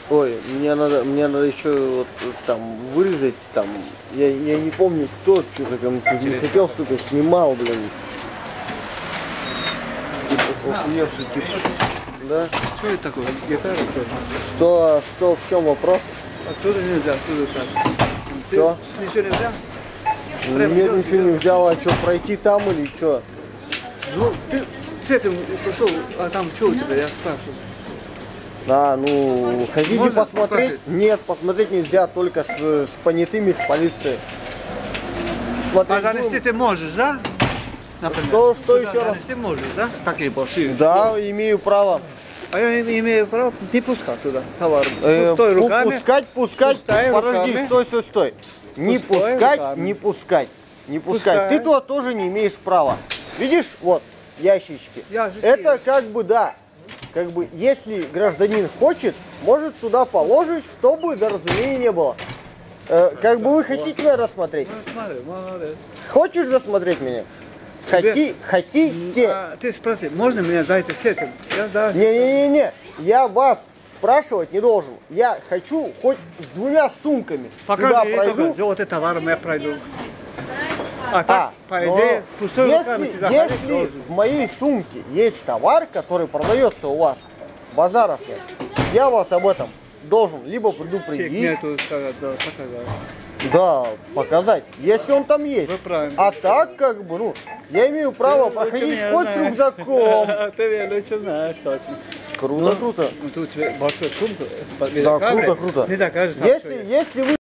Ой, мне надо еще вот, там вырезать, там, я не помню кто, что-то там не хотел, что-то снимал, блин. Типа, охуевший, типа. Да? Что это такое? Гитара? Что, в чем вопрос? Отсюда нельзя, отсюда так. Что? Ничего нельзя? Нет, ничего не взял, а что, пройти там или что? Ну, ты с этим пошел, а там что у тебя, я спрашиваю. А, ну, хотите Можно посмотреть? показать? Нет, посмотреть нельзя, только с понятыми, с полицией. Смотреть А занести будем? ты можешь, да? Например. Что Сюда еще раз? занести можешь, да? Такие большие. Да, имею право. А я имею право не пускать туда товар. Пустой руками. Пускать, Пустая подожди, руками. стой. Не Пустой пускать, руками. не пускать. Не пускать. Пускай. Ты туда тоже не имеешь права. Видишь, вот, ящички. Ящички. Это как бы, да, как бы, если гражданин хочет, может туда положить, чтобы недоразумений не было. Как бы вы хотите меня рассмотреть? Ну, смотри, молодец. Хочешь рассмотреть меня? Хотите? А, ты спроси, можно меня зайти с этим? Я да. Не, я вас спрашивать не должен. Я хочу хоть с 2 сумками. Пока Туда я пройду. вот это товаром я пройду. А так, по идее, но пустой руками ты заходить если должен. в моей сумке есть товар, который продается у вас, базаров нет, я вас об этом должен либо Чек предупредить, нету, сказать, да, показать. да, показать, если он там есть. Вы правильно. А так, как бы, ну, я имею право Ты лучше проходить меня хоть с знаешь. рюкзаком. Ты меня лучше знаешь, точно. Круто, Ну, круто. Ну, тут у тебя большой сумка. Да, круто. Не докажешь. Если вы